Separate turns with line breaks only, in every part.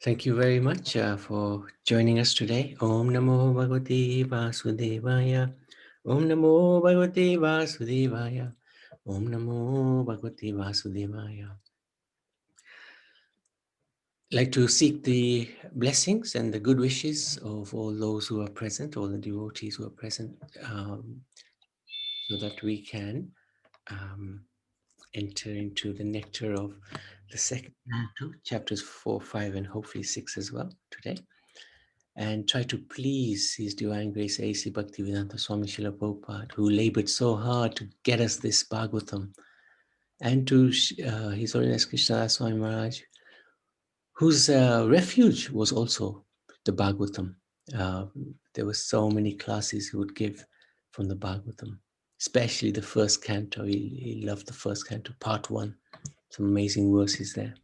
Thank you very much for joining us today. Om Namo Bhagavate Vasudevaya. Om Namo Bhagavate Vasudevaya. Om Namo Bhagavate Vasudevaya. I'd like to seek the blessings and the good wishes of all those who are present, all the devotees who are present, so that we can enter into the nectar of the second canto, chapters 4, 5, and hopefully 6 as well today. And try to please His Divine Grace A.C. Bhaktivedanta Swami Srila Prabhupada, who labored so hard to get us this Bhagavatam, and to His Holiness Krishna Swami Maharaj, whose refuge was also the Bhagavatam. There were so many classes he would give from the Bhagavatam, especially the first canto. He loved the first canto, part 1. Some amazing verses there.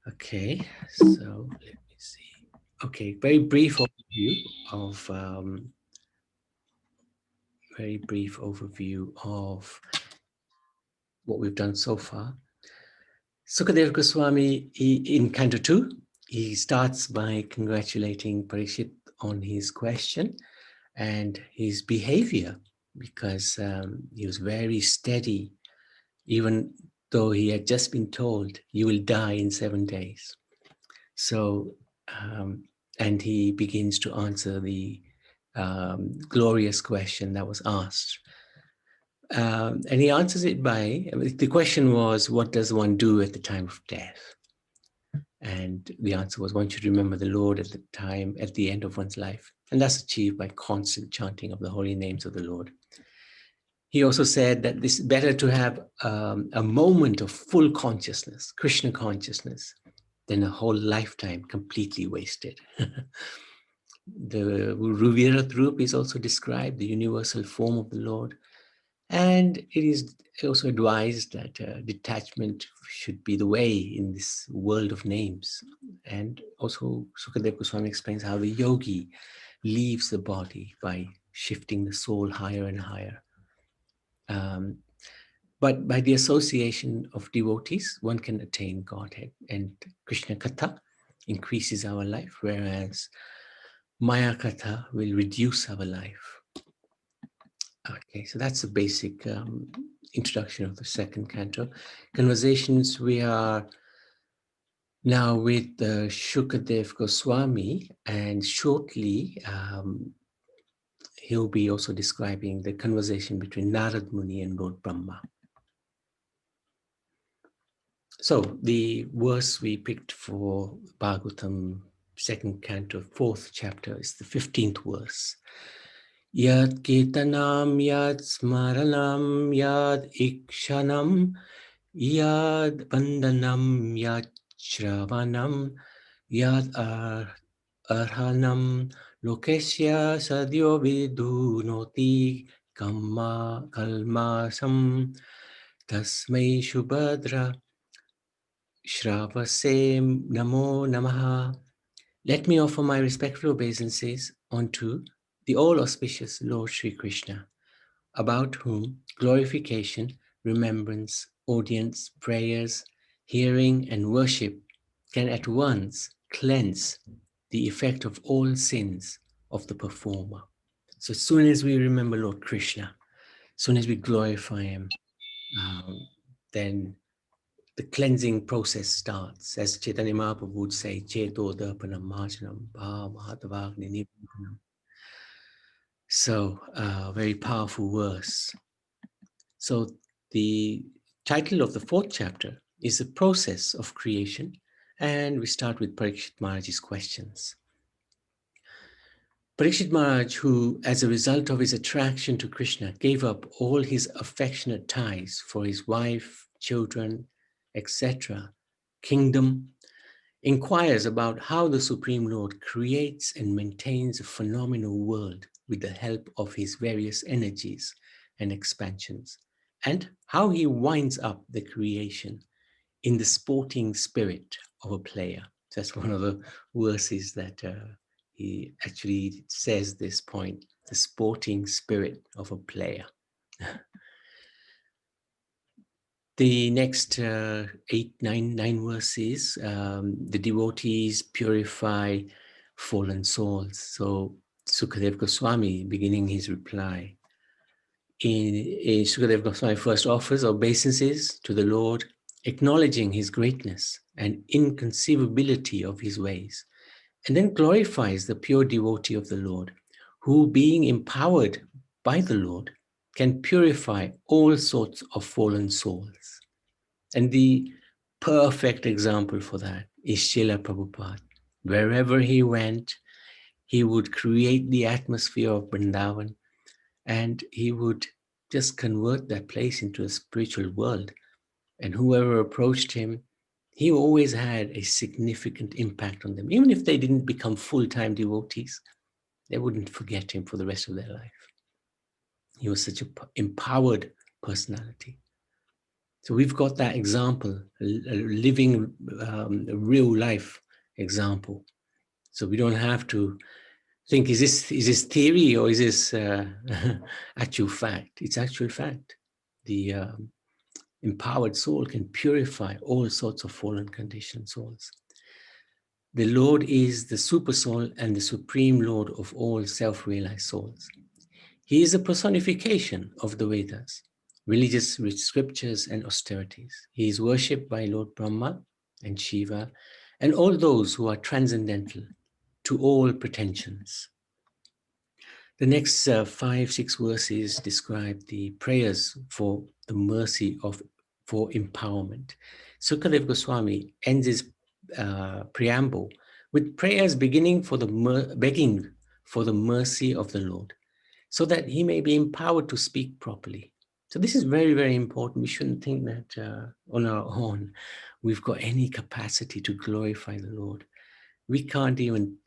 Okay, so let me see. Okay, very brief overview of what we've done so far. Sukadeva Goswami, in Canto 2, he starts by congratulating Parikshit on his question and his behavior, because he was very steady, even though he had just been told, you will die in 7 days. So, and he begins to answer the glorious question that was asked. And he answers it by, the question was, what does one do at the time of death? And the answer was, one should remember the Lord at the end of one's life. And that's achieved by constant chanting of the holy names of the Lord. He also said that it's better to have a moment of full consciousness, Krishna consciousness, than a whole lifetime completely wasted. The Ruvirat Rup is also described, the universal form of the Lord. And it is also advised that detachment should be the way in this world of names. And also Sukadeva Goswami explains how the yogi leaves the body by shifting the soul higher and higher. But by the association of devotees, one can attain Godhead. And Krishna Katha increases our life, whereas Maya Katha will reduce our life. Okay, so that's the basic introduction of the second canto. Conversations, we are now with Shukadev Goswami, and shortly he'll be also describing the conversation between Narad Muni and Lord Brahma. So the verse we picked for Bhagavatam, second canto, fourth chapter, is the 15th verse. Yad Ketanam Yad Smaranam Yad Ikshanam Yad Vandanam Yad Shravanam Yad Arhanam Lokesya Sadyo Vidunoti Kalmasam Tasmai Shubhadra Shravasem Namo Namaha. Let me offer my respectful obeisances unto the all-auspicious Lord Sri Krishna, about whom glorification, remembrance, audience, prayers, hearing, and worship can at once cleanse the effect of all sins of the performer. So as soon as we remember Lord Krishna, as soon as we glorify him, then the cleansing process starts. As Chaitanya Mahaprabhu would say, Cheto Darpanam Marjanam Bhavatavagni Nibbodhanam. So, very powerful verse. So, the title of the fourth chapter is the process of creation, and we start with Parikshit Maharaj's questions. Parikshit Maharaj, who, as a result of his attraction to Krishna, gave up all his affectionate ties for his wife, children, etc., kingdom, inquires about how the Supreme Lord creates and maintains a phenomenal world with the help of his various energies and expansions, and how he winds up the creation in the sporting spirit of a player. That's one of the verses that he actually says this point, the sporting spirit of a player. The next nine verses, the devotees purify fallen souls. So Sukadeva Goswami, beginning his reply, in Sukadeva Goswami first offers obeisances to the Lord, acknowledging his greatness and inconceivability of his ways, and then glorifies the pure devotee of the Lord, who, being empowered by the Lord, can purify all sorts of fallen souls. And the perfect example for that is Srila Prabhupada. Wherever he went, he would create the atmosphere of Vrindavan, and he would just convert that place into a spiritual world. And whoever approached him, he always had a significant impact on them. Even if they didn't become full-time devotees, they wouldn't forget him for the rest of their life. He was such an empowered personality. So we've got that example, a living, a real life example. So we don't have to think, is this theory or is this actual fact? It's actual fact. The empowered soul can purify all sorts of fallen conditioned souls. The Lord is the super soul and the supreme Lord of all self-realized souls. He is a personification of the Vedas, religious scriptures and austerities. He is worshipped by Lord Brahma and Shiva and all those who are transcendental to all pretensions. The next 5-6 verses describe the prayers for the mercy for empowerment. Sukadeva Goswami ends his preamble with prayers beginning begging for the mercy of the Lord, so that he may be empowered to speak properly. So this is very, very important. We shouldn't think that on our own we've got any capacity to glorify the Lord. We can't even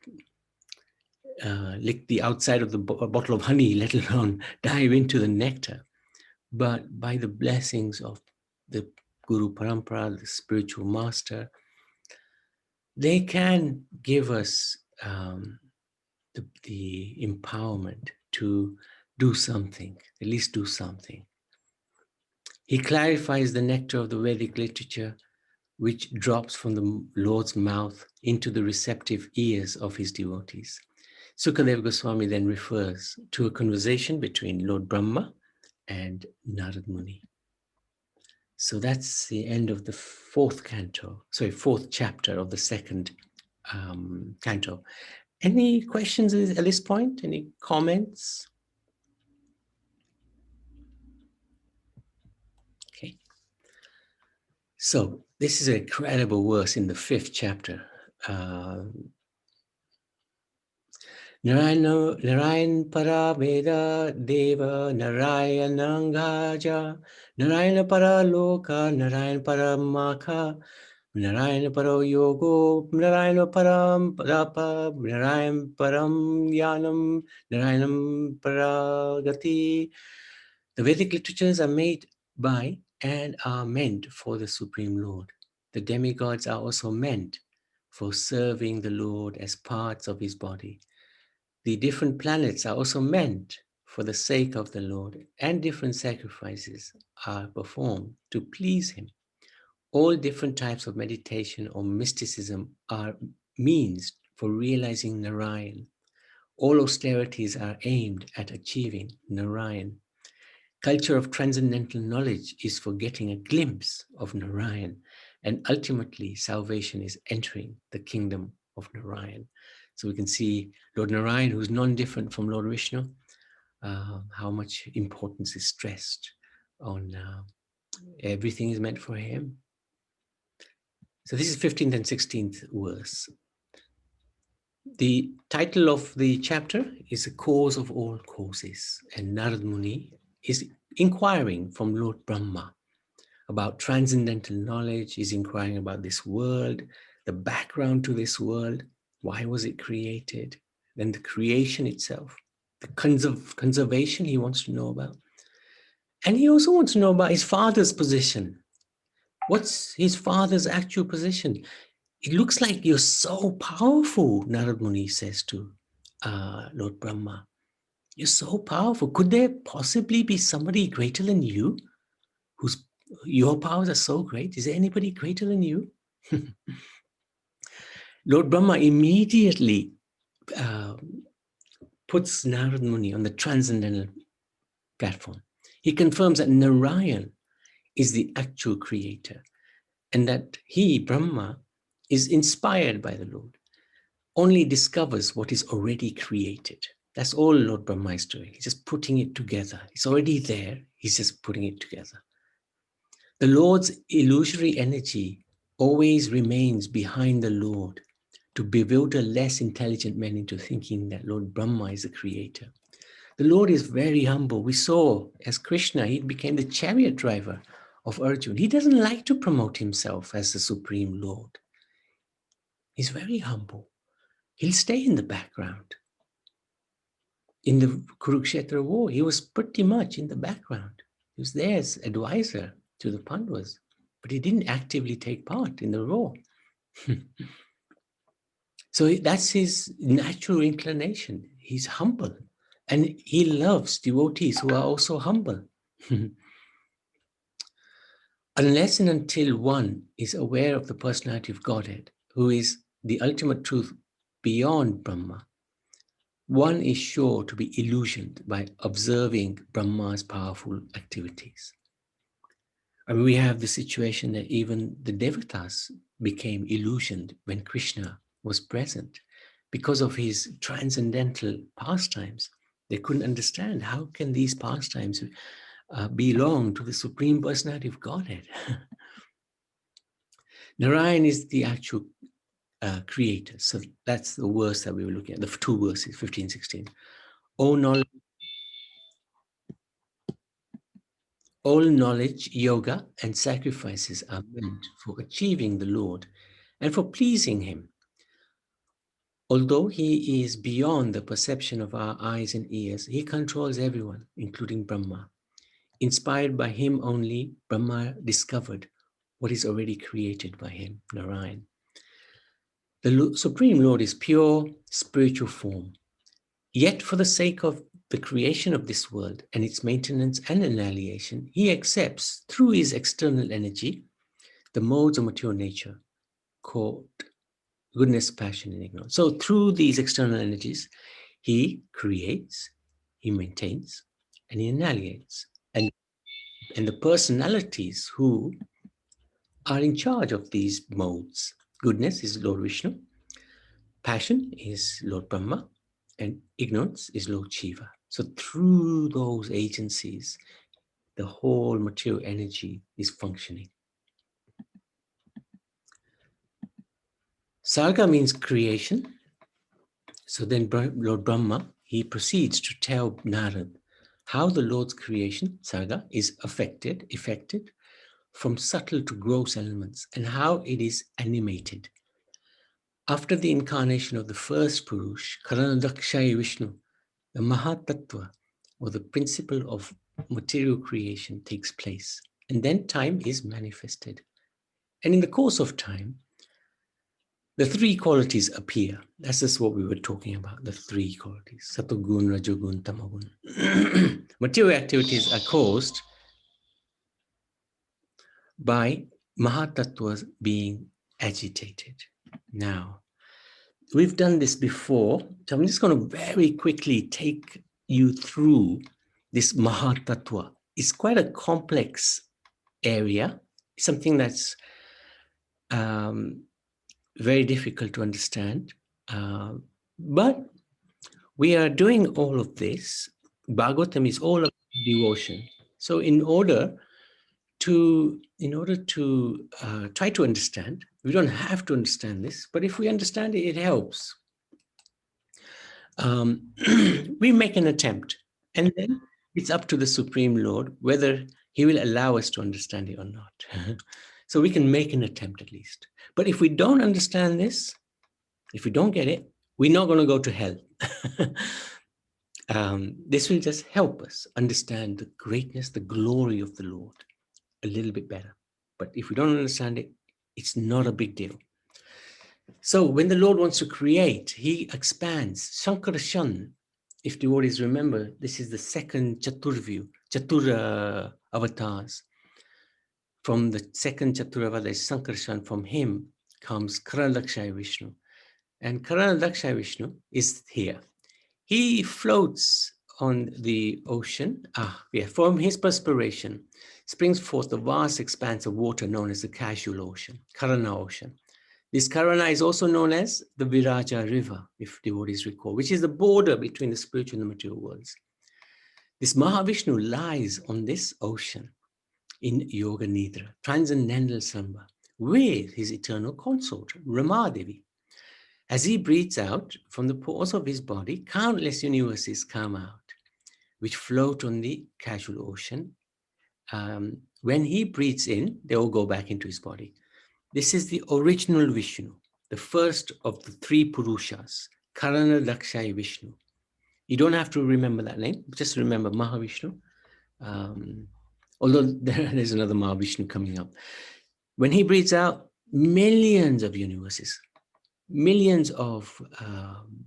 lick the outside of the bottle of honey, let alone dive into the nectar. But by the blessings of the Guru Parampara, the spiritual master, they can give us the empowerment to do something, at least do something. He clarifies the nectar of the Vedic literature, which drops from the Lord's mouth into the receptive ears of his devotees. Sukadeva Goswami then refers to a conversation between Lord Brahma and Narad Muni. So that's the end of the fourth chapter of the second canto. Any questions at this point? Any comments? Okay. So this is an incredible verse in the fifth chapter. Narayan para veda deva narayanangaja Narayana para loka Narayana para makha Narayana para yogo Narayana param parapa Narayana param yanam Narayanam para gati. The Vedic literatures are made by and are meant for the Supreme Lord. The demigods are also meant for serving the Lord as parts of his body. The different planets are also meant for the sake of the Lord, and different sacrifices are performed to please him. All different types of meditation or mysticism are means for realizing Narayan. All austerities are aimed at achieving Narayan. Culture of transcendental knowledge is for getting a glimpse of Narayan, and ultimately salvation is entering the kingdom of Narayan. So we can see Lord Narayan, who's non-different from Lord Vishnu, how much importance is stressed on everything is meant for him. So this is 15th and 16th verse. The title of the chapter is The Cause of All Causes, and Narad Muni is inquiring from Lord Brahma about transcendental knowledge. He's inquiring about this world, the background to this world, why was it created, then the creation itself, the conservation he wants to know about. And he also wants to know about his father's position. What's his father's actual position? It looks like you're so powerful, Narad Muni says to Lord Brahma. You're so powerful. Could there possibly be somebody greater than you who's Your powers are so great. Is there anybody greater than you? Lord Brahma immediately puts Narad Muni on the transcendental platform. He confirms that Narayan is the actual creator and that he, Brahma, is inspired by the Lord, only discovers what is already created. That's all Lord Brahma is doing. He's just putting it together. It's already there. He's just putting it together. The Lord's illusory energy always remains behind the Lord to bewilder less intelligent men into thinking that Lord Brahma is the creator. The Lord is very humble. We saw as Krishna, he became the chariot driver of Arjuna. He doesn't like to promote himself as the Supreme Lord. He's very humble. He'll stay in the background. In the Kurukshetra war, he was pretty much in the background. He was there as advisor to the Pandavas, but he didn't actively take part in the war. So that's his natural inclination. He's humble. And he loves devotees who are also humble. Unless and until one is aware of the personality of Godhead, who is the ultimate truth beyond Brahma, one is sure to be illusioned by observing Brahma's powerful activities. And we have the situation that even the devatas became illusioned when Krishna was present because of his transcendental pastimes. They couldn't understand how can these pastimes belong to the Supreme Personality of Godhead. Narayan is the actual creator. So that's the verse that we were looking at, the two verses, 15, 16. All knowledge, yoga, and sacrifices are meant for achieving the Lord and for pleasing him. Although he is beyond the perception of our eyes and ears, he controls everyone, including Brahma. Inspired by him only, Brahma discovered what is already created by him, Narayan. The Supreme Lord is pure spiritual form. Yet for the sake of the creation of this world and its maintenance and annihilation, he accepts through his external energy the modes of material nature called goodness, passion, and ignorance. So through these external energies, he creates, he maintains, and he annihilates. And the personalities who are in charge of these modes. Goodness is Lord Vishnu, passion is Lord Brahma, and ignorance is Lord Shiva. So through those agencies, the whole material energy is functioning. Sarga means creation. So then Lord Brahma, he proceeds to tell Narad how the Lord's affected, is affected from subtle to gross elements and how it is animated. After the incarnation of the first Purush, Karanadakshay Vishnu, the Mahatattva, or the principle of material creation, takes place. And then time is manifested. And in the course of time, the three qualities appear. That's just what we were talking about, the three qualities. Satogun, Rajogun, Tamagun. Material activities are caused by Mahatattva being agitated. Now, we've done this before, so I'm just going to very quickly take you through this Mahatattva. It's quite a complex area, something that's very difficult to understand. But we are doing all of this. Bhagavatam is all about devotion. So in order to try to understand, we don't have to understand this, but if we understand it, it helps. We make an attempt, and then it's up to the Supreme Lord whether he will allow us to understand it or not. So we can make an attempt at least. But if we don't understand this, if we don't get it, we're not going to go to hell. This will just help us understand the greatness, the glory of the Lord a little bit better. But if we don't understand it, it's not a big deal. So when the Lord wants to create, he expands. Shankarashan, if devotees remember, this is the second Chatur avatars. From the second Chaturava, there is Sankarshan. From him comes Karanadakshay Vishnu. And Karanadakshay Vishnu is here. He floats on the ocean. From his perspiration springs forth the vast expanse of water known as the Casual Ocean, Karana Ocean. This Karana is also known as the Viraja River, if devotees recall, which is the border between the spiritual and the material worlds. This Mahavishnu lies on this ocean in Yoga Nidra, transcendental slumber, with his eternal consort, Ramadevi. As he breathes out from the pores of his body, countless universes come out, which float on the casual ocean. When he breathes in, they all go back into his body. This is the original Vishnu, the first of the three Purushas, Karanadakshay Vishnu. You don't have to remember that name, just remember Mahavishnu. Although there's another Mahavishnu coming up. When he breathes out, millions of universes, millions of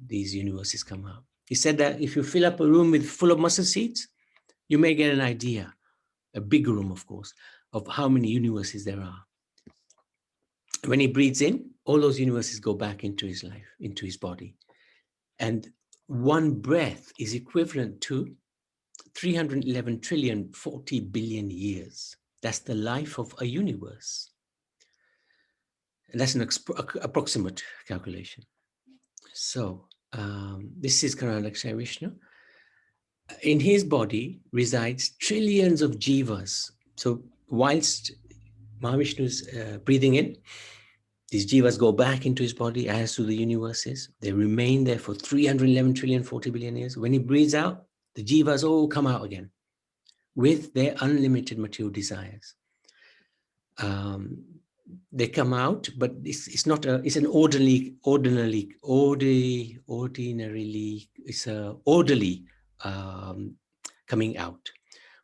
these universes come out. He said that if you fill up a room full of mustard seeds, you may get an idea, a big room, of course, of how many universes there are. When he breathes in, all those universes go back into his life, into his body. And one breath is equivalent to 311 trillion, 40 billion years. That's the life of a universe. And that's an approximate calculation. So this is Karanadakshay Vishnu. In his body resides trillions of jivas. So whilst Mahavishnu is breathing in, these jivas go back into his body, as do the universes. They remain there for 311 trillion, 40 billion years. When he breathes out, the jivas all come out again with their unlimited material desires. They come out, but it's not it's an orderly coming out.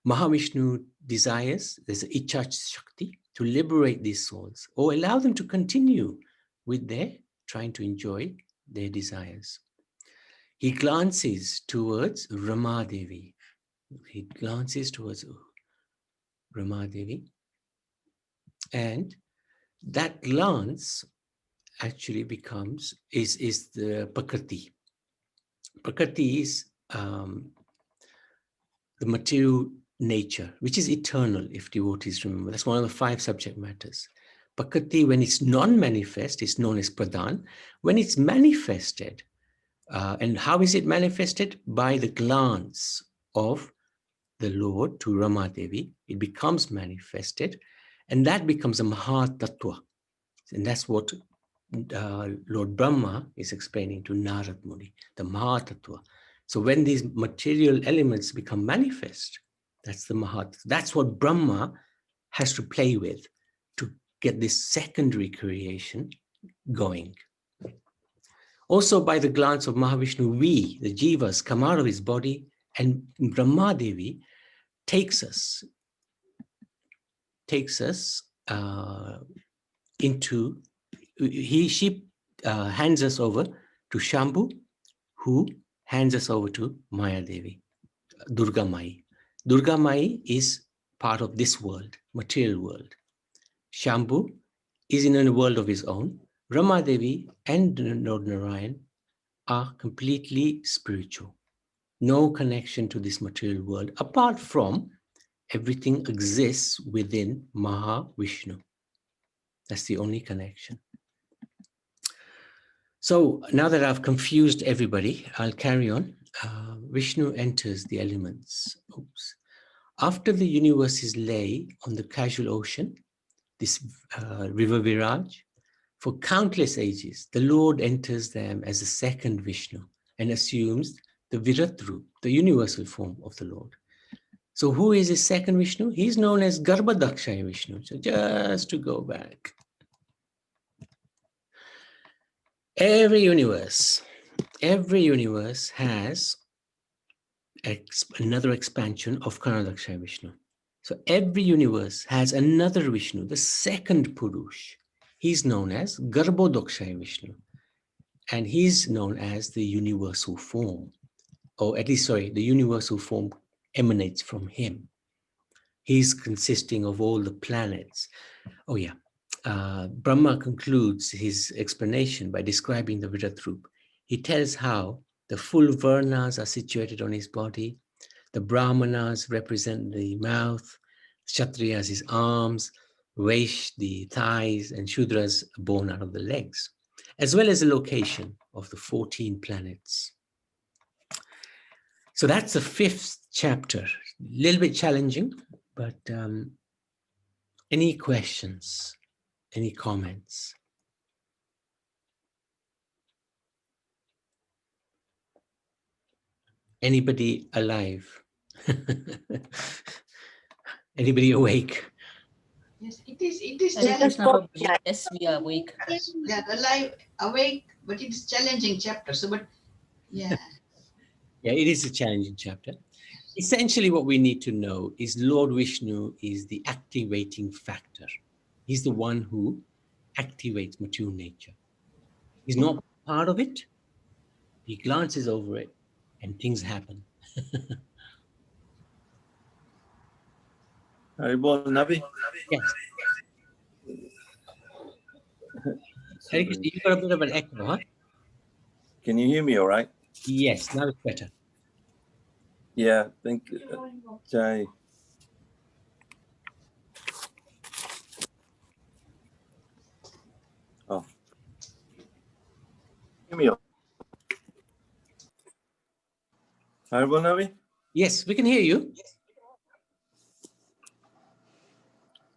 Mahavishnu desires, there's an Icha Shakti, to liberate these souls or allow them to continue with their trying to enjoy their desires. He glances towards Ramadevi. He glances towards Ramadevi, and that glance actually is the Prakriti. Prakriti is the material nature, which is eternal, if devotees remember. That's one of the 5 subject matters. Prakriti, when it's non-manifest, is known as Pradhan. When it's manifested, and how is it manifested? By the glance of the Lord to Ramadevi, it becomes manifested, and that becomes a Mahatattva. And that's what Lord Brahma is explaining to Narad Muni, the Mahatattva. So when these material elements become manifest, that's the Mahat. That's what Brahma has to play with to get this secondary creation going. Also, by the glance of Mahavishnu, we, the jivas, come out of his body, and Brahmadevi takes us into, she hands us over to Shambhu, who hands us over to Maya Devi, Durga Mai. Durga Mai is part of this world, material world. Shambhu is in a world of his own. Rama Devi and Lord Narayan are completely spiritual. No connection to this material world, apart from everything exists within Mahavishnu. That's the only connection. So now that I've confused everybody, I'll carry on. Vishnu enters the elements. After the universes lay on the casual ocean, this river Viraj, for countless ages, the Lord enters them as a second Vishnu and assumes the Virat-rup, the universal form of the Lord. So who is his second Vishnu? He's known as Garbhadakshay Vishnu. So just to go back. Every universe has another expansion of Karanadakshay Vishnu. So every universe has another Vishnu, the second Purush. He's known as Garbhodakshay Vishnu. And he's known as the universal form. Or at least, sorry, the universal form emanates from him. He's consisting of all the planets. Oh yeah. Brahma concludes his explanation by describing the Virat-rup. He tells how the full Varnas are situated on his body, the Brahmanas represent the mouth, Kshatriyas his arms, Vaish the thighs, and Shudras born out of the legs, as well as the location of the 14 planets. So that's the 5th chapter. A little bit challenging, but any questions, any comments? Anybody alive? Anybody awake?
Yes, it is
challenging. Yes, we are awake.
Yeah, alive, awake, but it's challenging chapter. So, but yeah.
Yeah, it is a challenging chapter. Essentially, what we need to know is Lord Vishnu is the activating factor. He's the one who activates material nature. He's not part of it. He glances over it and things happen.
Haribol, Navi?
Yes. Hare Krishna, you got a bit of an echo, huh?
Can you hear me all right?
Yes, now it's better.
Yeah, thank you. Jai. Oh. Hear me. Haribol, Navi?
Yes, we can hear you.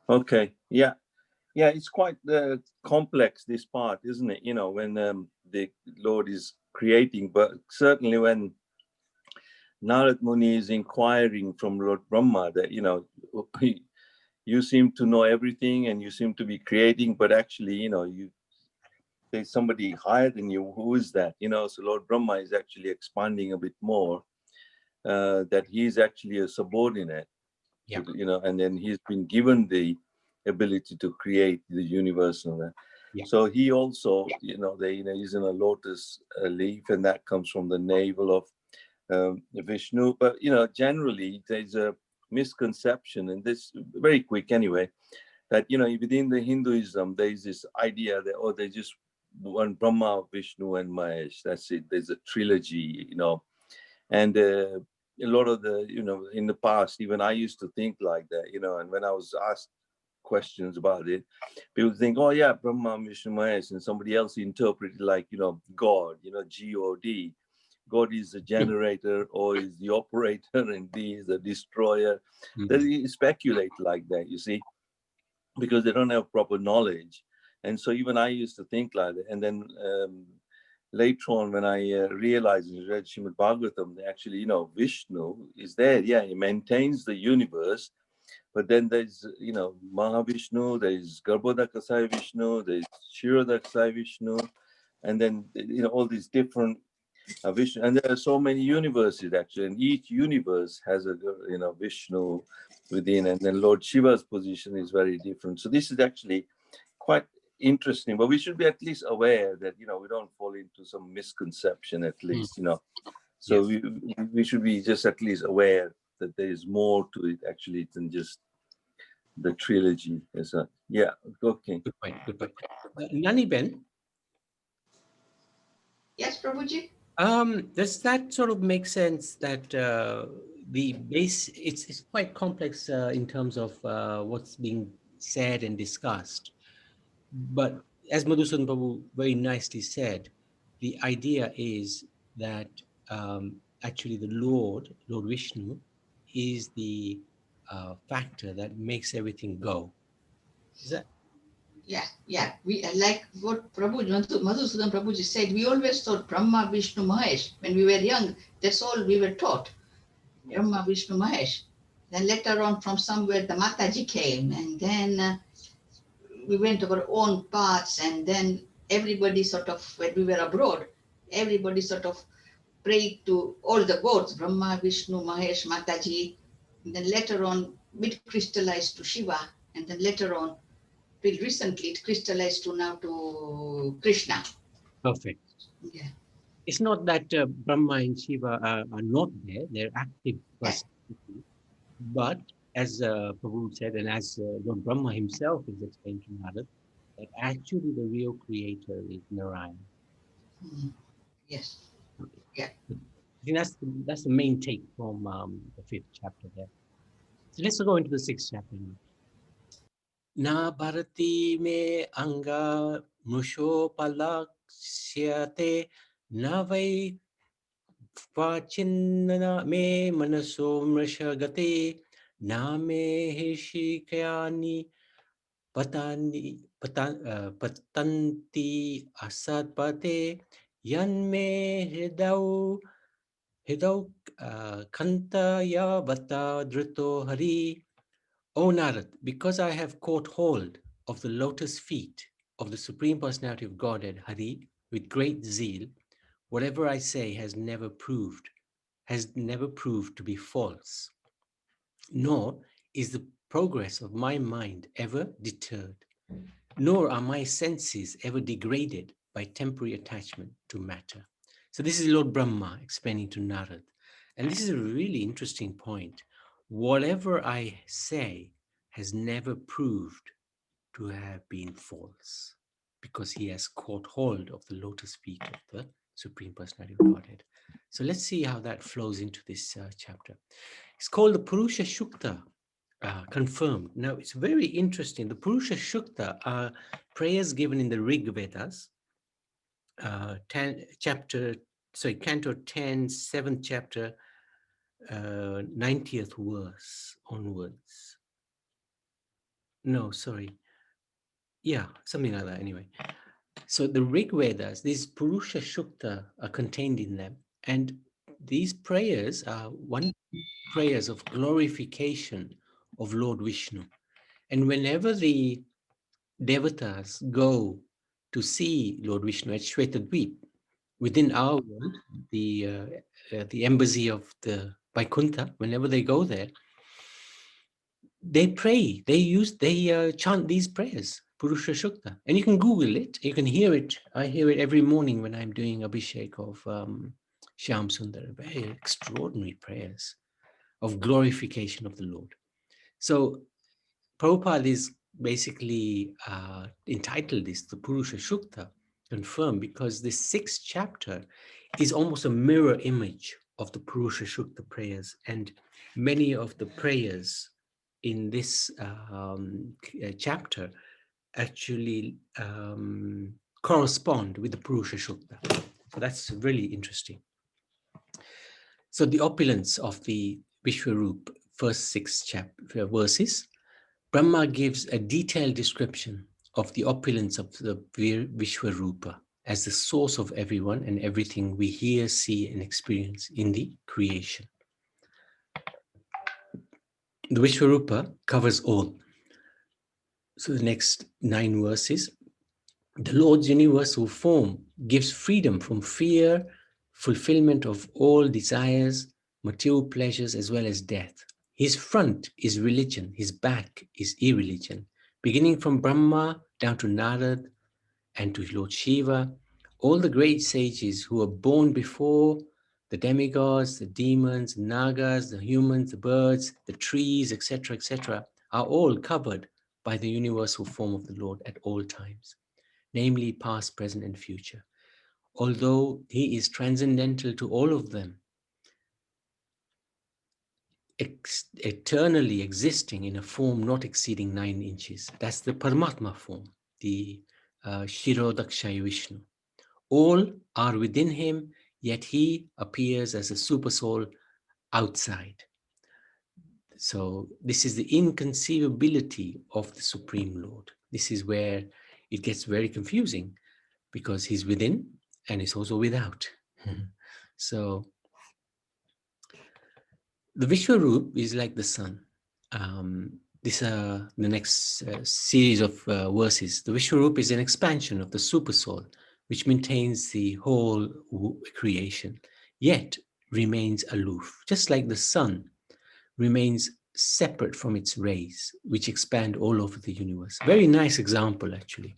Okay, yeah. Yeah, it's quite complex, this part, isn't it? You know, when the Lord is creating, but certainly when Narad Muni is inquiring from Lord Brahma that, you know, you seem to know everything and you seem to be creating, but actually, you know, there's somebody higher than you. Who is that? You know, so Lord Brahma is actually expanding a bit more that he is actually a subordinate,
Yeah.
you know, and then he's been given the ability to create the universe and that.
Yeah.
So he also, you know, he's in a lotus leaf, and that comes from the navel of Vishnu. But, you know, generally there's a misconception, and this very quick anyway, that, you know, within the Hinduism, there's this idea that, oh, there's just one Brahma, Vishnu, and Mahesh. That's it. There's a trilogy, you know. And a lot of the, you know, in the past, even I used to think like that, you know, and when I was asked questions about it, people think, oh yeah, Brahma, Vishnu, Mahesh, and somebody else interpreted like, you know, God, you know, G-O-D. God is the generator, O is the operator, and D is the destroyer. They speculate like that, you see, because they don't have proper knowledge. And so even I used to think like that. And then later on, when I realized and read Srimad Bhagavatam, actually, you know, Vishnu is there. Yeah, he maintains the universe. But then there's, you know, Mahavishnu, there's Garbhodakasai Vishnu, there's Kshirodakasai Vishnu, and then, you know, all these different Vishnu. And there are so many universes, actually, and each universe has a, you know, Vishnu within, and then Lord Shiva's position is very different. So this is actually quite interesting, but we should be at least aware that, you know, we don't fall into some misconception, at least, you know. So
Yes.
we should be just at least aware that there is more to it actually than just the trilogy. Yeah, okay.
Good point. Good point. Nani Ben,
Yes, Prabhuji.
does that sort of make sense that the base, it's quite complex in terms of what's being said and discussed. But as Madhusudan Prabhu very nicely said, the idea is that actually the Lord Vishnu, is the factor that makes everything go. Is that?
Yeah. We like what Madhusudan Prabhuji said. We always thought Brahma, Vishnu, Mahesh. When we were young, that's all we were taught.
Yes.
Brahma, Vishnu, Mahesh. Then later on, from somewhere, the Mataji came, and then we went our own paths, and then everybody sort of, when we were abroad, everybody sort of prayed to all the gods, Brahma, Vishnu, Mahesh, Mataji. And then later on, it crystallized to Shiva, and then later on, till recently, it crystallized to now to Krishna.
Perfect.
Yeah.
It's not that Brahma and Shiva are not there, they're active personalities, but as Prabhu said, and as Lord Brahma himself is explained to Narad, that actually the real creator is Narayan.
Yes. Yeah.
I think that's the main take from the 5th chapter there. So let's go into the 6th chapter now. Na bharati me anga musho palaksyate na vai vachinna me manaso mrishagate na me hishikayani patanti asatpate yan me hidau kanta ya vata drito hari. O Narad, because I have caught hold of the lotus feet of the Supreme Personality of Godhead, Hari, with great zeal, whatever I say has never proved to be false, nor is the progress of my mind ever deterred, nor are my senses ever degraded by temporary attachment to matter. So this is Lord Brahma explaining to Narad. And this is a really interesting point. Whatever I say has never proved to have been false, because he has caught hold of the lotus feet of the Supreme Personality of Godhead. So let's see how that flows into this chapter. It's called the Purusha Shukta, confirmed. Now it's very interesting. The Purusha Shukta are prayers given in the Rig Vedas, Canto 10, 7th chapter, 90th verse onwards. No, sorry. Yeah, something like that anyway. So the Rig Vedas, these Purusha Shukta are contained in them. And these prayers are prayers of glorification of Lord Vishnu. And whenever the devatas go to see Lord Vishnu at Shvetadvip, within our world, the embassy of the Vaikuntha, whenever they go there, they pray, they chant these prayers, Purusha Shukta. And you can Google it, you can hear it. I hear it every morning when I'm doing Abhishek of Shyam Sundar. Very extraordinary prayers of glorification of the Lord. So Prabhupada is basically entitled this, the Purusha Shukta, confirmed, because this 6th chapter is almost a mirror image of the Purusha Shukta prayers, and many of the prayers in this chapter actually correspond with the Purusha Shukta. So that's really interesting. So the opulence of the Vishwarup, first 6 verses, Brahma gives a detailed description of the opulence of the Vishwarupa as the source of everyone and everything we hear, see, and experience in the creation. The Vishwarupa covers all. So the next 9 verses, the Lord's universal form gives freedom from fear, fulfillment of all desires, material pleasures, as well as death. His front is religion, his back is irreligion. Beginning from Brahma down to Narad and to Lord Shiva, all the great sages who were born before, the demigods, the demons, nagas, the humans, the birds, the trees, etc., are all covered by the universal form of the Lord at all times, namely past, present, and future. Although he is transcendental to all of them, eternally existing in a form not exceeding 9 inches. That's the Paramatma form, the Shirodakshaya Vishnu. All are within him, yet he appears as a super soul outside. So this is the inconceivability of the Supreme Lord. This is where it gets very confusing, because he's within and he's also without. So the Vishwarup is like the sun. These are the next series of verses. The Vishwarup is an expansion of the super soul, which maintains the whole creation, yet remains aloof, just like the sun remains separate from its rays, which expand all over the universe. Very nice example, actually.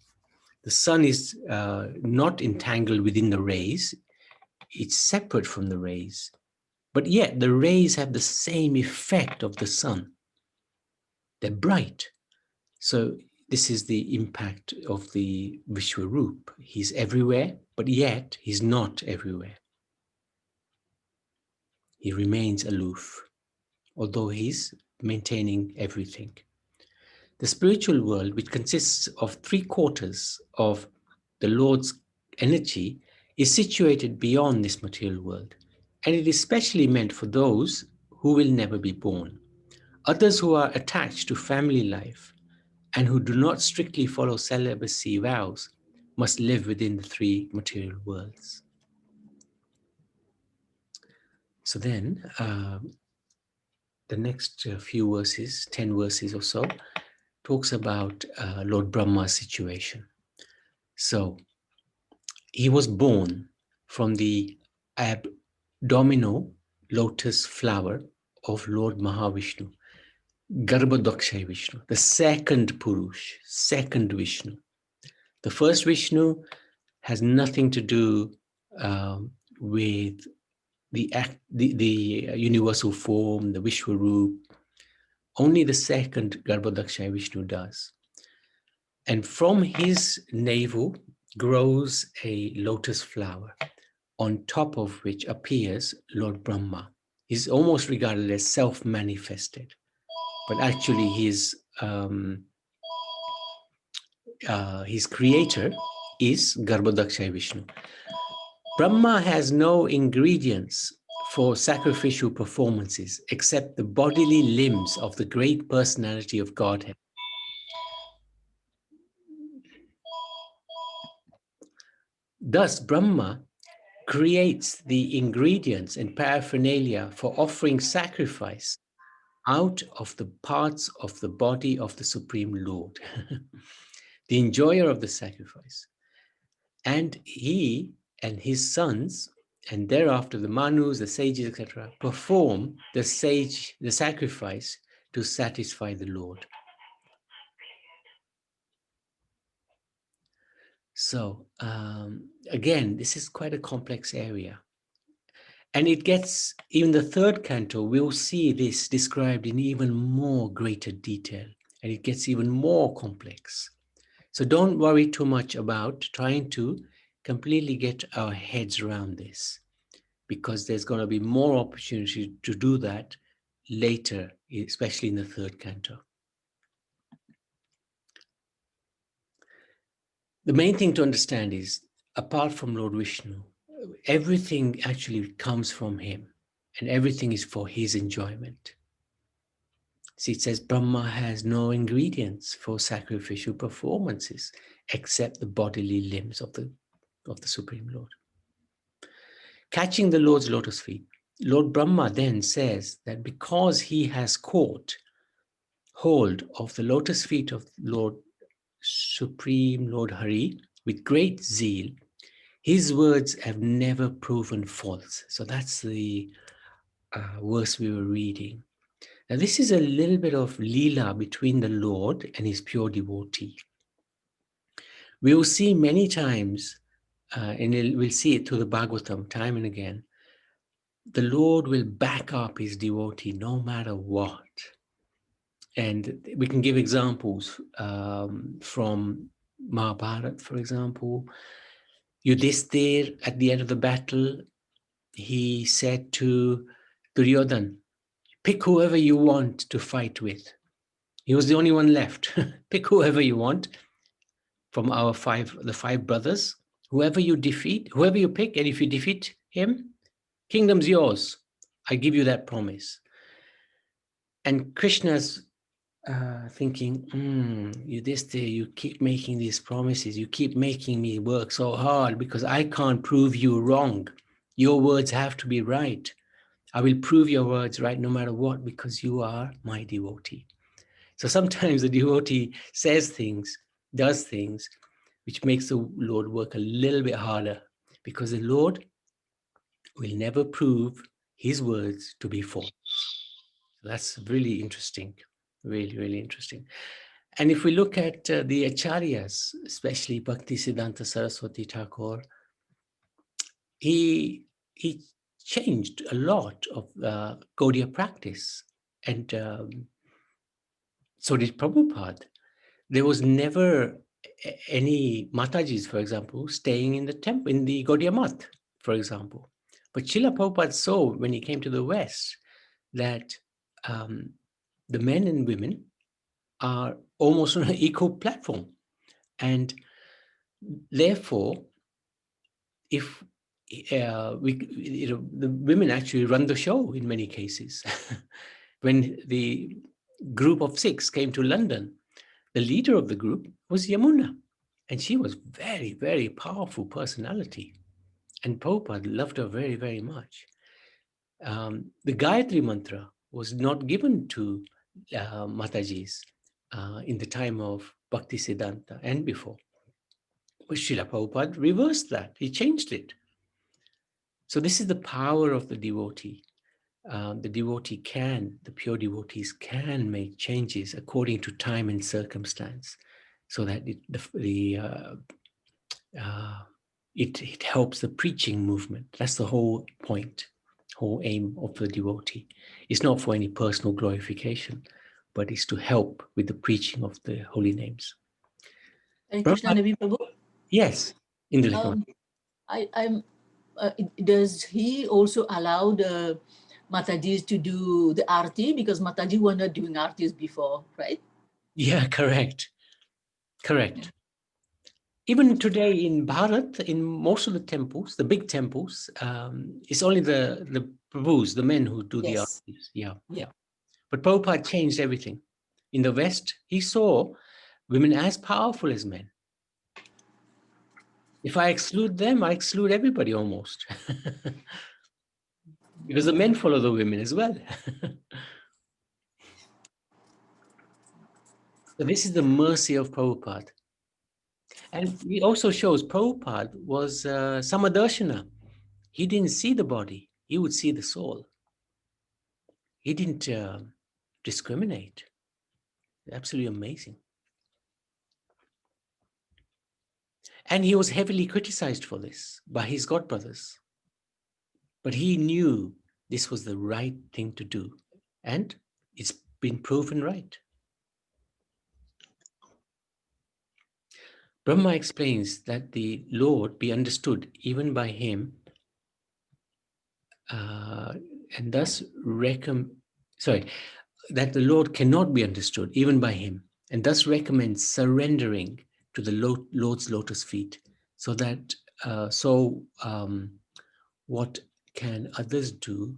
The sun is not entangled within the rays. It's separate from the rays, but yet the rays have the same effect of the sun. they're bright. So this is the impact of the Vishwarup. He's everywhere, but yet he's not everywhere. He remains aloof, although he's maintaining everything. The spiritual world, which consists of 3/4 of the Lord's energy, is situated beyond this material world, and it is specially meant for those who will never be born. Others who are attached to family life and who do not strictly follow celibacy vows must live within the 3 material worlds. So then, the next few verses, 10 verses or so, talks about Lord Brahma's situation. So, he was born from the abdominal lotus flower of Lord Mahavishnu, Garbhodakshay Vishnu, the second Purush, second Vishnu. The first Vishnu has nothing to do with the universal form, the Vishwarup. Only the second Garbhodakshay Vishnu does. And from his navel grows a lotus flower, on top of which appears Lord Brahma. He's almost regarded as self-manifested, but actually his creator is Garbhodakshay Vishnu. Brahma has no ingredients for sacrificial performances except the bodily limbs of the great personality of Godhead. Thus, Brahma creates the ingredients and paraphernalia for offering sacrifice out of the parts of the body of the Supreme Lord, the enjoyer of the sacrifice. And he and his sons, and thereafter the Manus, the sages, etc., perform the sacrifice to satisfy the Lord. So again, this is quite a complex area. And it gets, even the third canto, we'll see this described in even more greater detail, and it gets even more complex. So don't worry too much about trying to completely get our heads around this, because there's going to be more opportunity to do that later, especially in the third canto. The main thing to understand is, apart from Lord Vishnu, everything actually comes from him, and everything is for his enjoyment. See, it says Brahma has no ingredients for sacrificial performances except the bodily limbs of the Supreme Lord. Catching the Lord's lotus feet, Lord Brahma then says that because he has caught hold of the lotus feet of Lord Supreme Lord Hari with great zeal, his words have never proven false. So that's the verse we were reading. Now this is a little bit of Leela between the Lord and his pure devotee. We will see many times, and we'll see it through the Bhagavatam time and again, the Lord will back up his devotee no matter what. And we can give examples from Mahabharata, for example. Yudhishthir, at the end of the battle, he said to Duryodhana, pick whoever you want to fight with. He was the only one left. Pick whoever you want from the five brothers. Whoever you defeat, whoever you pick, and if you defeat him, kingdom's yours. I give you that promise. And Krishna's thinking, Yudhishthira, you keep making these promises. You keep making me work so hard because I can't prove you wrong. Your words have to be right. I will prove your words right no matter what, because you are my devotee. So sometimes the devotee says things, does things, which makes the Lord work a little bit harder, because the Lord will never prove his words to be false. That's really interesting, really, really interesting. And if we look at the Acharyas, especially Bhaktisiddhanta Saraswati Thakur, he changed a lot of Gaudiya practice. And So did Prabhupada. There was never any Matajis, for example, staying in the temple, in the Gaudiya Math, for example. But Srila Prabhupada saw when he came to the West that the men and women are almost on an equal platform. And therefore, if the women actually run the show in many cases. When the group of 6 came to London, the leader of the group was Yamuna. And she was very, very powerful personality. And Prabhupada loved her very, very much. The Gayatri Mantra was not given to Matajis in the time of Bhakti Siddhanta and before. But Srila Prabhupada reversed that. He changed it. So this is the power of the devotee. The pure devotees can make changes according to time and circumstance, so that it helps the preaching movement. That's the whole point, whole aim of the devotee. It's not for any personal glorification, but it's to help with the preaching of the holy names.
Krishna Devi Prabhu?
Yes, Indulekha.
Does he also allow the Matajis to do the arti? Because Mataji were not doing artis before, right?
Yeah, correct. Even today in Bharat, in most of the temples, the big temples, it's only the Prabhus, the men who do the artis. Yeah. But Prabhupada changed everything. In the West, he saw women as powerful as men. If I exclude them, I exclude everybody almost. Because the men follow the women as well. So this is the mercy of Prabhupada. And it also shows Prabhupada was Samadarshana. He didn't see the body, he would see the soul. He didn't discriminate. Absolutely amazing. And he was heavily criticized for this by his godbrothers. But he knew this was the right thing to do. And it's been proven right. Brahma explains that the Lord be understood even by him, and thus that the Lord cannot be understood even by him, and thus recommends surrendering to the Lord's lotus feet, so that what can others do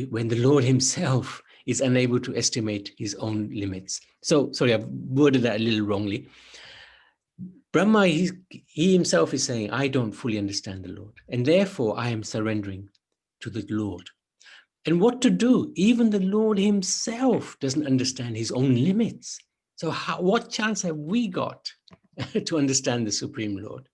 when the Lord himself is unable to estimate his own limits? So, sorry, I've worded that a little wrongly. Brahma, he himself is saying, I don't fully understand the Lord, and therefore I am surrendering to the Lord. And what to do? Even the Lord himself doesn't understand his own limits. So what chance have we got to understand the Supreme Lord?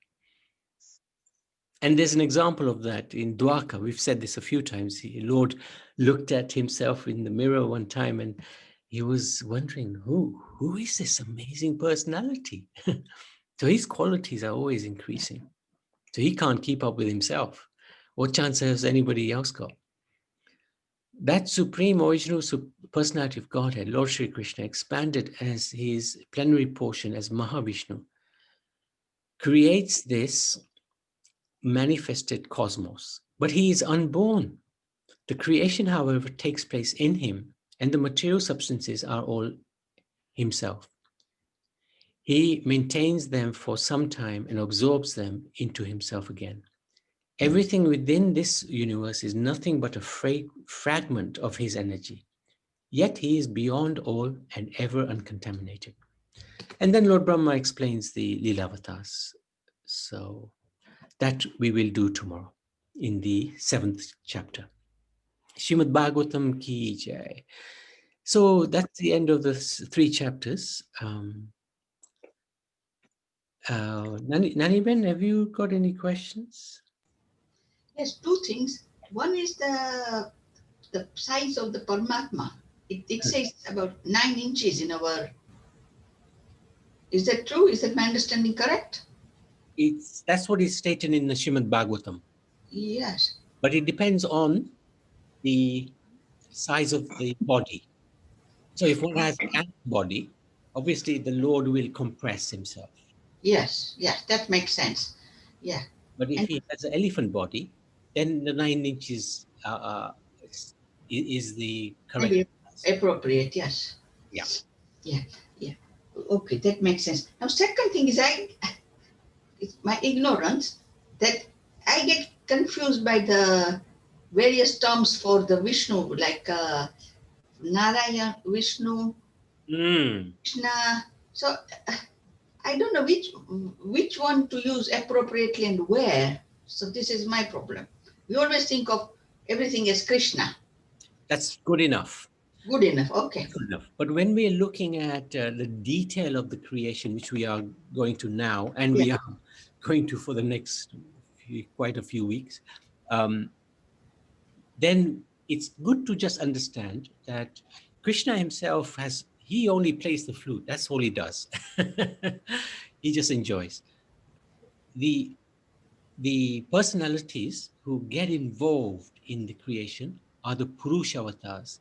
And there's an example of that in Dwarka. We've said this a few times. The Lord looked at himself in the mirror one time and he was wondering, who is this amazing personality? So his qualities are always increasing. So he can't keep up with himself. What chance has anybody else got? That supreme original personality of Godhead, Lord Shri Krishna, expanded as his plenary portion as Mahavishnu, creates this manifested cosmos, but he is unborn. The creation, however, takes place in him, and the material substances are all himself. He maintains them for some time and absorbs them into himself again. Everything within this universe is nothing but a fragment of his energy. Yet he is beyond all and ever uncontaminated. And then Lord Brahma explains the Lilavatars. So that we will do tomorrow in the 7th chapter. Srimad Bhagavatam ki jai. So that's the end of the 3 chapters. Naniben, have you got any questions?
Yes, 2 things. One is the size of the Paramatma. It says about 9 inches in our. Is that true? Is that my understanding correct?
That's what is stated in the Srimad Bhagavatam.
Yes.
But it depends on the size of the body. So if one has an ant body, obviously the Lord will compress himself.
Yes, yes, that makes sense. Yeah.
But if
And-
he has an elephant body, then the 9 inches is the correct.
Maybe appropriate, yes.
Yeah.
Yeah, yeah. Okay, that makes sense. Now, second thing is it's my ignorance that I get confused by the various terms for the Vishnu, like Narayan, Vishnu,
Mm.
Krishna. So I don't know which one to use appropriately and where. So this is my problem. We always think of everything as Krishna.
That's good enough.
Good enough. Okay.
Good enough. But when we're looking at the detail of the creation, which we are going to now, and we are going to for the next quite a few weeks, then it's good to just understand that Krishna himself he only plays the flute. That's all he does. He just enjoys. The personalities who get involved in the creation are the Purusha avatars.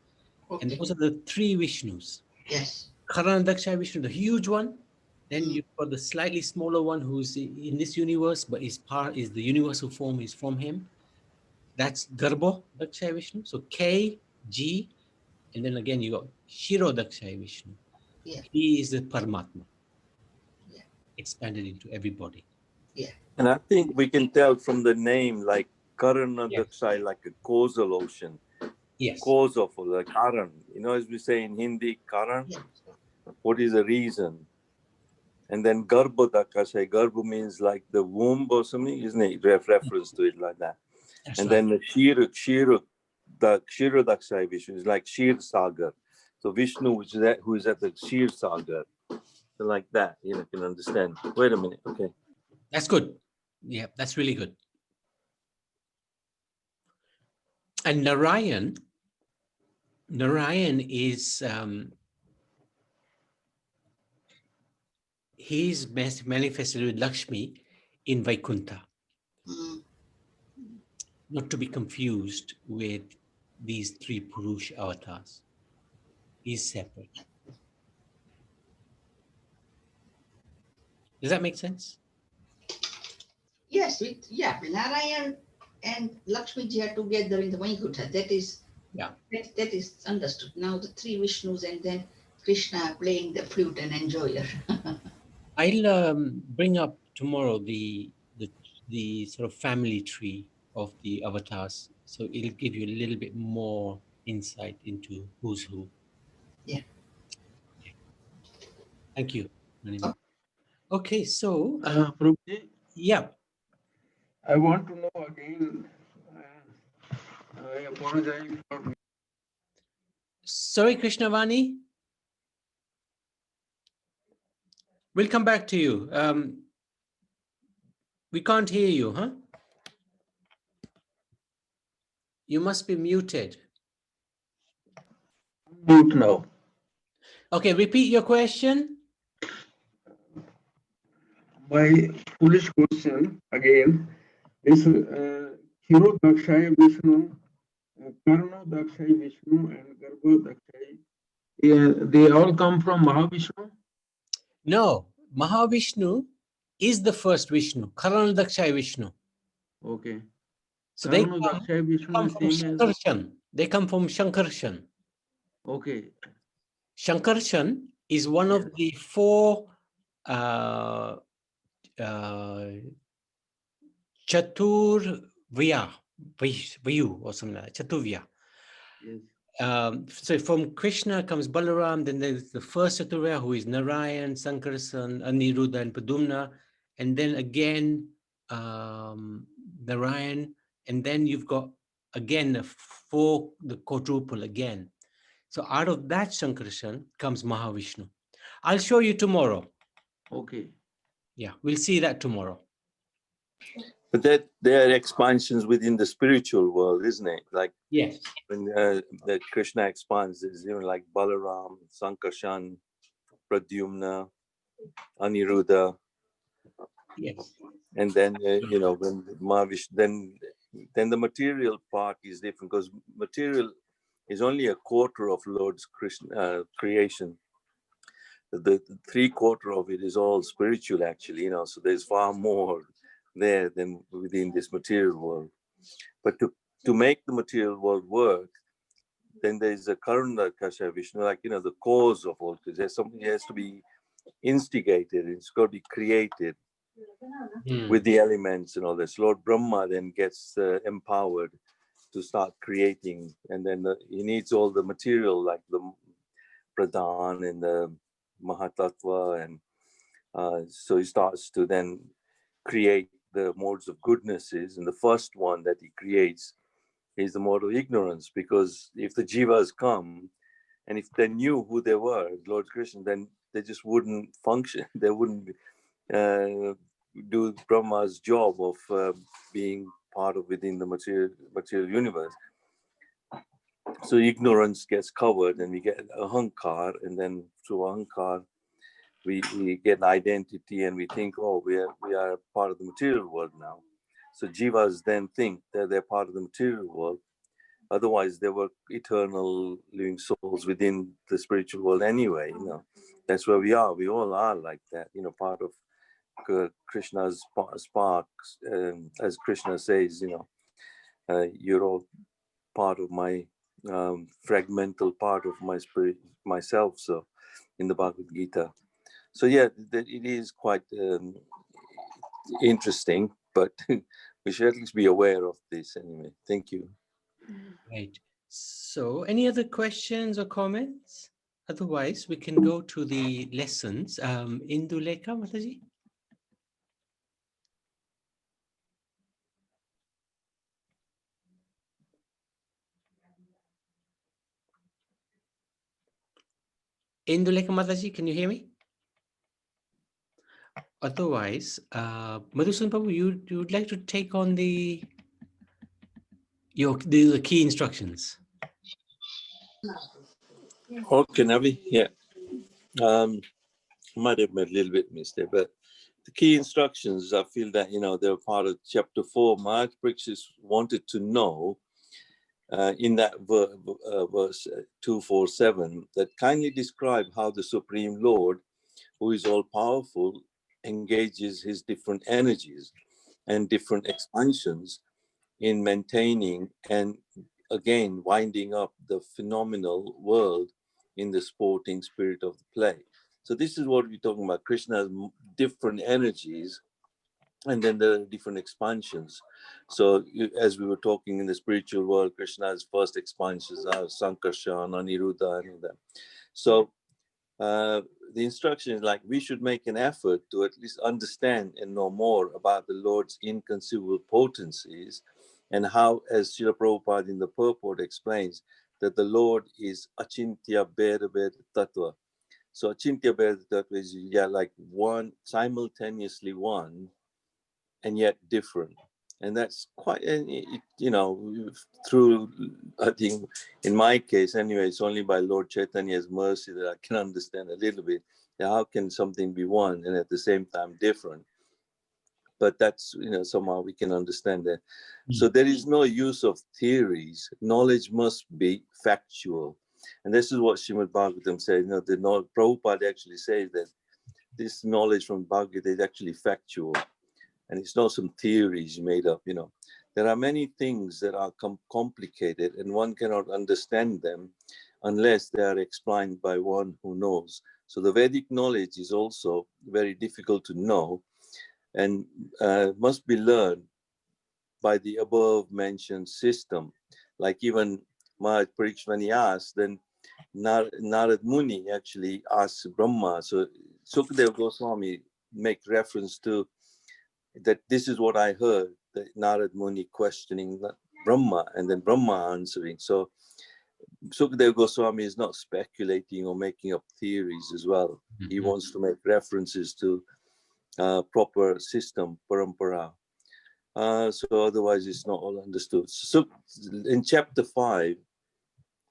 And
Okay.
those are the 3 Vishnus.
Yes.
Karanadaksha Vishnu, the huge one. Then
Mm.
you've got the slightly smaller one who's in this universe, but is the universal form is from him. That's Garbo Daksha Vishnu. So K, G, and then again you got Shiro Daksha Vishnu.
Yeah.
He is the Paramatma.
Yeah.
Expanded into everybody.
And I think we can tell from the name, like Karana
Yes.
Daksha, like a causal ocean.
Yes.
Cause of, like Karan. You know, as we say in Hindi, Karan,
Yeah.
what is the reason? And then Garbha Daksha, Garbha means like the womb or something, isn't it? Reference to it like that.
That's
And
right.
then the Kshira Daksha Vishnu is like Shir Sagar. So Vishnu, who is at the Shir Sagar. So like that, you can understand. Wait a minute. Okay.
That's good. Yeah, that's really good. And Narayan is he's manifested with Lakshmi in Vaikuntha,
Mm.
not to be confused with these 3 Purusha avatars. He's separate. Does that make sense?
Yes, Narayan and Lakshmi ji are together in the Vaikuntha. That is, that is understood. Now the 3 Vishnus and then Krishna playing the flute and enjoyer.
I'll bring up tomorrow the sort of family tree of the avatars, so it'll give you a little bit more insight into who's who.
Yeah.
Thank you. Okay, so
Prabhuji,
yeah.
I want to know again. I apologize for.
Sorry, Krishnavani. We'll come back to you. We can't hear you, huh? You must be muted.
Mute now.
Okay, repeat your question.
My foolish question again is Hiro Dakshaya Vishnu, Karno Dakshaya Vishnu, and Garbho Dakshaya. Yeah, they all come from Mahavishnu?
No, Mahavishnu is the first Vishnu, Karanadakshay Vishnu.
Okay.
So they
Karno
come
Dakshaya Vishnu
from
is same as.
Shankarshan. They come from Shankarshan.
Okay.
Shankarshan is one of the 4 Chaturvya, Vayu or something like that, Chaturvya.
Yes.
So from Krishna comes Balaram, then there's the first Chaturvya who is Narayan, Sankarsan, Aniruddha, and Padumna, and then again Narayan, and then you've got again the quadruple again. So out of that Sankarsan comes Mahavishnu. I'll show you tomorrow.
Okay.
Yeah, we'll see that tomorrow.
But there are expansions within the spiritual world, isn't it? Like
yes,
when the Krishna expands, is like Balaram, Sankarshan, Pradyumna, Aniruddha.
Yes.
And then when Mahavish, then the material part is different because material is only a quarter of Lord's creation. The 3/4 of it is all spiritual, actually, so there's far more there than within this material world. But to make the material world work, then there's a Karunakasha Vishnu, like, the cause of all, because there's something that has to be instigated, it's got to be created with the elements and all this. Lord Brahma then gets empowered to start creating, and then he needs all the material, like the Pradhan and the Mahatattva, and so he starts to then create the modes of goodnesses, and the first one that he creates is the mode of ignorance, because if the jivas come and if they knew who they were, Lord Krishna, then they just wouldn't function. They wouldn't do Brahma's job of being part of within the material universe. So ignorance gets covered, and we get ahankar, and then through ahankar we get an identity, and we think, oh, we are part of the material world now. So jivas then think that they're part of the material world. Otherwise, they were eternal living souls within the spiritual world anyway. That's where we are. We all are like that. Part of Krishna's sparks, as Krishna says. You're all part of my fragmental part of my spirit, myself. So, in the Bhagavad Gita. So yeah, it is quite interesting, but we should at least be aware of this anyway. Thank you.
Right. So any other questions or comments? Otherwise, we can go to the lessons. Indulekha, Mataji? Indulekha Mataji, can you hear me? Otherwise, Madhusudan Prabhu, you would like to take on the key instructions.
Okay, Navi. Yeah. Might have made a little bit mistake, but the key instructions, I feel that, they're part of chapter 4. Maharaj Parikshit wanted to know in that verse 247, that kindly describe how the Supreme Lord, who is all powerful, engages his different energies and different expansions in maintaining and again winding up the phenomenal world in the sporting spirit of the play. So this is what we're talking about. Krishna has different energies, and then there are different expansions. So as we were talking in the spiritual world, Krishna's first expansions are Sankarshan, Aniruddha, and all that. So the instruction is like, we should make an effort to at least understand and know more about the Lord's inconceivable potencies, and how, as Srila Prabhupada in the purport explains, that the Lord is Achintya Bheda Bheda Tattva. So Achintya Bheda Tattva is like one, simultaneously one, and yet different. And that's quite, through, I think, in my case anyway, it's only by Lord Chaitanya's mercy that I can understand a little bit. How can something be one and at the same time different? But that's, somehow we can understand that. So there is no use of theories. Knowledge must be factual. And this is what Srimad Bhagavatam says. Prabhupada actually says that this knowledge from Bhagavad is actually factual. And it's not some theories made up, There are many things that are complicated, and one cannot understand them unless they are explained by one who knows. So the Vedic knowledge is also very difficult to know, and must be learned by the above mentioned system. Like even Maharaj Parikshit, when he asked, then Narad Muni actually asked Brahma. So Sukadeva Goswami make reference to that this is what I heard, that Narad Muni questioning Brahma, and then Brahma answering. So Sukadeva Goswami is not speculating or making up theories as well. He wants to make references to proper system, parampara. So otherwise it's not all understood. So in chapter 5,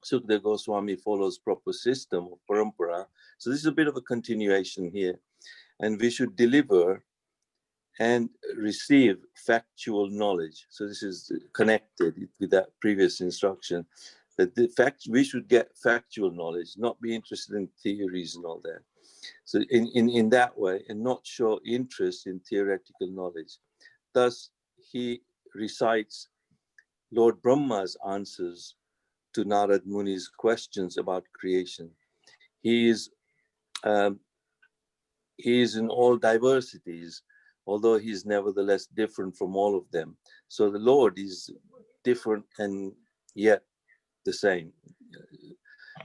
Sukadeva Goswami follows proper system of parampara. So this is a bit of a continuation here. And we should deliver and receive factual knowledge. So this is connected with that previous instruction. That the fact we should get factual knowledge, not be interested in theories and all that. So in that way, and not show interest in theoretical knowledge. Thus, he recites Lord Brahma's answers to Narad Muni's questions about creation. He is in all diversities, although he is nevertheless different from all of them. So the Lord is different and yet the same.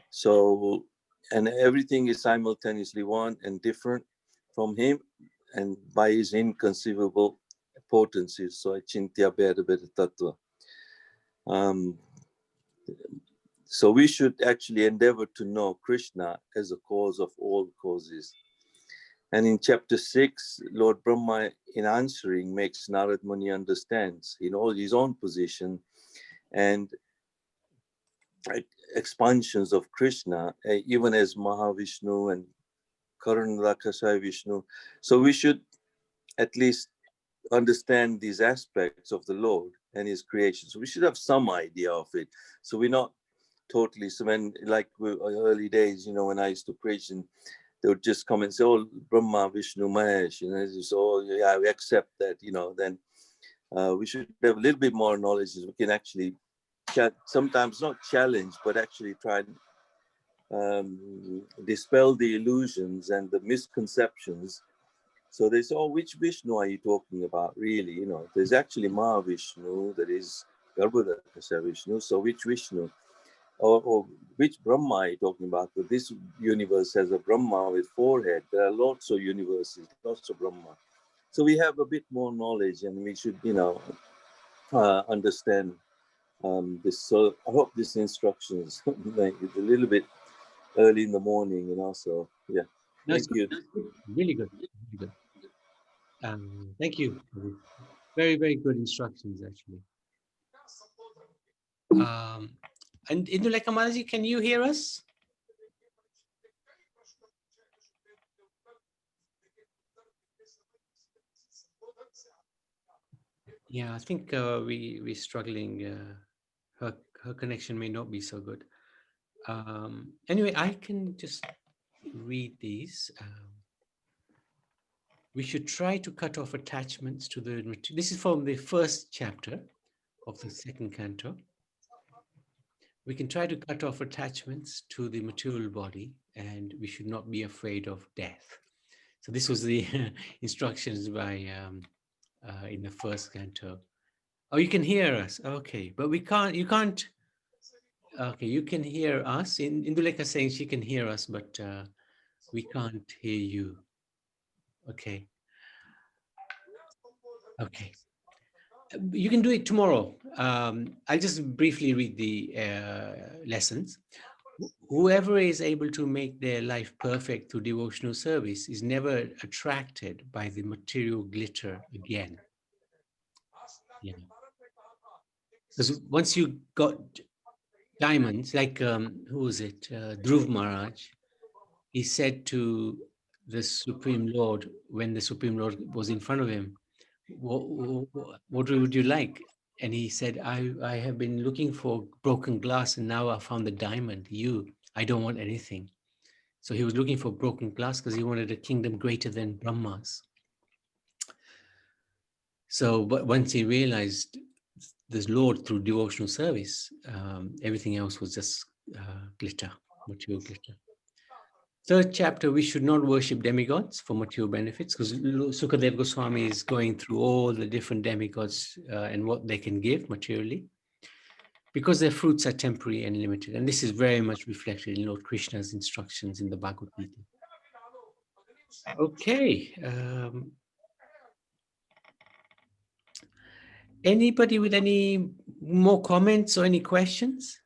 So, and everything is simultaneously one and different from him, and by his inconceivable potencies. So achintya bheda bheda tattva. So we should actually endeavor to know Krishna as a cause of all causes. And in chapter 6, Lord Brahma, in answering, makes Narad Muni understands in all his own position and expansions of Krishna, even as Mahavishnu and Karanadakasai Vishnu. So we should at least understand these aspects of the Lord and his creation. So we should have some idea of it. So we're not totally, so when, like early days, when I used to preach, and they would just come and say, oh, Brahma, Vishnu, Mahesh, so yeah, we accept that, then we should have a little bit more knowledge, so we can actually sometimes not challenge, but actually try and dispel the illusions and the misconceptions. So they say, oh, which Vishnu are you talking about, really? There's actually Mahavishnu, there is Garbhodakasha Vishnu, so which Vishnu? Or which Brahma are you talking about? But this universe has a Brahma with 4 heads. There are lots of universes, lots of Brahma. So we have a bit more knowledge, and we should, understand this. So I hope this instructions it's a little bit early in the morning, so yeah. Thank you.
Really good. Really good. Thank you. Very, very good instructions, actually. And Indulekha Mataji, can you hear us? Yeah, I think we're struggling. Her connection may not be so good. Anyway, I can just read these. We should try to cut off attachments to the material. This is from the first chapter of the second canto. We can try to cut off attachments to the material body, and we should not be afraid of death. So this was the instructions by in the first canto. Oh, you can hear us. Okay, but we can't. You can't. Okay, you can hear us. Indulekha saying she can hear us, but we can't hear you. Okay. Okay. You can do it tomorrow. I'll just briefly read the lessons. Whoever is able to make their life perfect through devotional service is never attracted by the material glitter again. Yeah. Because once you got diamonds, like who was it? Dhruv Maharaj, he said to the Supreme Lord, when the Supreme Lord was in front of him, what would you like? And he said, I have been looking for broken glass, and now I found the diamond, you. I don't want anything. So he was looking for broken glass because he wanted a kingdom greater than Brahma's. So, but once he realized this Lord through devotional service, everything else was just glitter, material glitter. Third chapter, we should not worship demigods for material benefits, because Sukadeva Goswami is going through all the different demigods and what they can give materially, because their fruits are temporary and limited. And this is very much reflected in Lord Krishna's instructions in the Bhagavad Gita. Okay. Anybody with any more comments or any questions?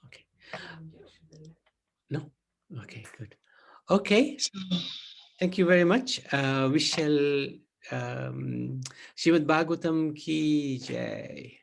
Okay. No? Okay, good. Okay. Thank you very much. We shall Srimad Bhagavatam ki jai.